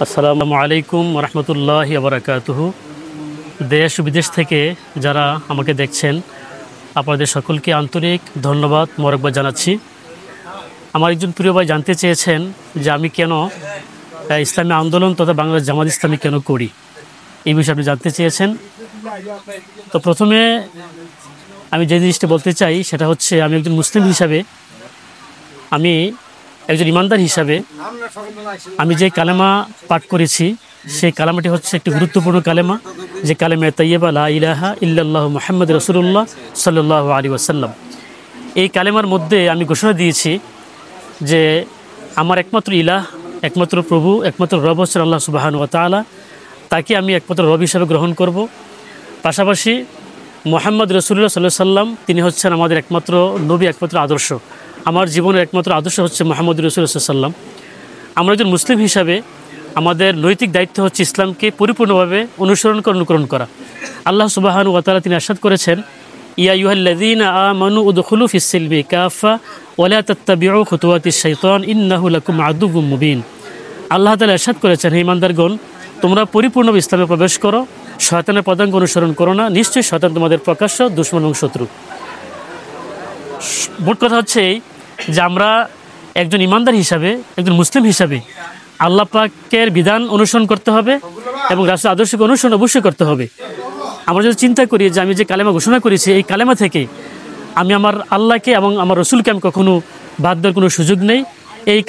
আসসালামু আলাইকুম রহমতুল্লাহি বারাকাতুহু। দেশ বিদেশ থেকে যারা আমাকে দেখছেন আপনাদের সকলকে আন্তরিক ধন্যবাদ মোবারকবাদ জানাচ্ছি। আমার একজন প্রিয় ভাই জানতে চেয়েছেন যে আমি কেন ইসলামী আন্দোলন তথা বাংলাদেশ জামাত ইসলামী কেন করি, এই বিষয়ে আপনি জানতে চেয়েছেন। তো প্রথমে আমি যে জিনিসটা বলতে চাই সেটা হচ্ছে, আমি একজন মুসলিম হিসাবে, আমি একজন ইমানদার হিসাবে আমি যে কালেমা পাঠ করেছি সেই কালেমাটি হচ্ছে একটি গুরুত্বপূর্ণ কালেমা, যে কালেমা তাইয়্যিবা লা ইলাহা ইল্লাল্লাহু মুহাম্মাদুর রাসূলুল্লাহ সাল্লাল্লাহু আলাইহি ওয়াসাল্লাম। এই কালেমার মধ্যে আমি ঘোষণা দিয়েছি যে আমার একমাত্র ইলাহ, একমাত্র প্রভু, একমাত্র রব হচ্ছেন আল্লাহ সুবহানাহু ওয়া তাআলা। তাকে আমি একমাত্র রব হিসাবে গ্রহণ করব। পাশাপাশি মুহাম্মদ রাসূলুল্লাহ সাল্লাল্লাহু আলাইহি ওয়াসাল্লাম, তিনি হচ্ছেন আমাদের একমাত্র নবী, একমাত্র আদর্শ। আমার জীবনের একমাত্র আদর্শ হচ্ছে মুহাম্মদ রাসূলুল্লাহ সাল্লাল্লাহু আলাইহি ওয়াসাল্লাম। আমরা একজন মুসলিম হিসাবে আমাদের নৈতিক দায়িত্ব হচ্ছে ইসলামকে পরিপূর্ণভাবে অনুকরণ করা। আল্লাহ সুবহানাহু ওয়া তাআলা তিনি ইরশাদ করেছেন, ইয়া আইয়ুহাল্লাযীনা আমানু উদখুলু ফিস-সিলমি কাফা ওয়া লা তাত্তাবিউ খুতুওয়াতিশ শাইতান ইন্নাহু লাকুম আদুউম মুবিন। আল্লাহ তাআলা ইরশাদ করেছেন, হে ঈমানদারগণ, তোমরা পরিপূর্ণভাবে ইসলামে প্রবেশ করো, শয়তানের পদাঙ্ক অনুসরণ করো না, নিশ্চয়ই শয়তান তোমাদের প্রকাশ্য দুশমন এবং শত্রু। মোট কথা হচ্ছে যে আমরা একজন ইমানদার হিসাবে, একজন মুসলিম হিসাবে আল্লাহ পাকের বিধান অনুসরণ করতে হবে এবং রাসূলের আদর্শকে অনুসরণ অবশ্যই করতে হবে। আমরা যদি চিন্তা করি যে আমি যে কালেমা ঘোষণা করেছি, এই কালেমা থেকে আমি আমার আল্লাহকে এবং আমার রসুলকে আমি কখনো বাদ দেওয়ার কোনো সুযোগ নেই। এই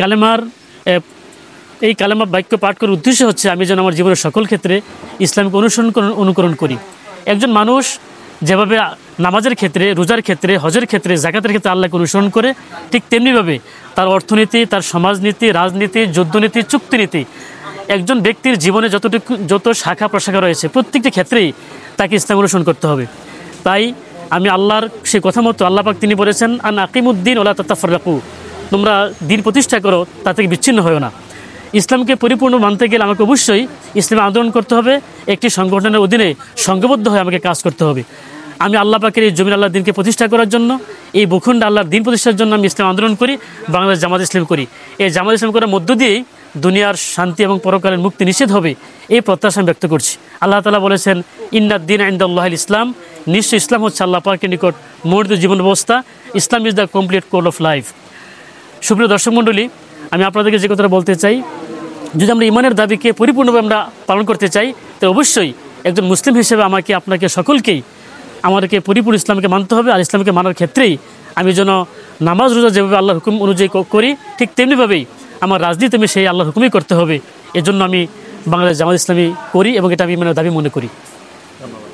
কালেমা বাক্য পাঠ করার উদ্দেশ্য হচ্ছে আমি যেন আমার জীবনের সকল ক্ষেত্রে ইসলামকে অনুকরণ করি। একজন মানুষ যেভাবে নামাজের ক্ষেত্রে, রোজার ক্ষেত্রে, হজের ক্ষেত্রে, জাকাতের ক্ষেত্রে আল্লাহকে অনুসরণ করে, ঠিক তেমনিভাবে তার অর্থনীতি, তার সমাজনীতি, রাজনীতি, যুদ্ধনীতি, চুক্তিনীতি, একজন ব্যক্তির জীবনে যত শাখা প্রশাখা রয়েছে প্রত্যেকটি ক্ষেত্রেই তাকে ইসলাম অনুসরণ করতে হবে। তাই আমি আল্লাহর সেই কথা মতো, আল্লাহ পাক তিনি বলেছেন, আন আকিমুদ্দিন ওয়া লা তাতাফাররাকু, তোমরা দিন প্রতিষ্ঠা করো, তা থেকে বিচ্ছিন্ন হয় না। ইসলামকে পরিপূর্ণ মানতে গেলে আমাকে অবশ্যই ইসলামে আন্দোলন করতে হবে, একটি সংগঠনের অধীনে সংঘবদ্ধ হয়ে আমাকে কাজ করতে হবে। আমি আল্লাহ পাকের এই জমিন আল্লাহর দিনকে প্রতিষ্ঠা করার জন্য, এই ভূখণ্ডে আল্লাহর দিন প্রতিষ্ঠার জন্য আমি ইসলাম আন্দোলন করি, বাংলাদেশ জামাত ইসলাম করি। এই জামাত ইসলাম করার মধ্য দিয়েই দুনিয়ার শান্তি এবং পরকালের মুক্তি নিষেধ হবে, এই প্রত্যাশা আমি ব্যক্ত করছি। আল্লাহ তাআলা বলেছেন, ইন্নাদ-দীনা ইনদাল্লাহিল ইসলাম, নিশ্চয় ইসলাম হচ্ছে আল্লাহ পাকের নিকট মনোনীত জীবন ব্যবস্থা। Islam is the complete code of life. সুপ্রিয় দর্শক মণ্ডলী, আমি আপনাদেরকে যে কথাটা বলতে চাই, যদি আমরা ইমানের দাবিকে পরিপূর্ণভাবে আমরা পালন করতে চাই, তো অবশ্যই একজন মুসলিম হিসেবে আমাকে, আপনাকে, সকলকেই আমাদেরকে পরিপূর্ণ ইসলামকে মানতে হবে। আর ইসলামকে মানার ক্ষেত্রেই আমি যেন নামাজ রোজা যেভাবে আল্লাহর হুকুম অনুযায়ী করি, ঠিক তেমনিভাবেই আমার রাজনীতি আমি সেই আল্লাহর হুকুমই করতে হবে। এজন্য আমি বাংলাদেশ জামাত ইসলামী করি এবং এটা আমি ইমানের দাবি মনে করি। ধন্যবাদ।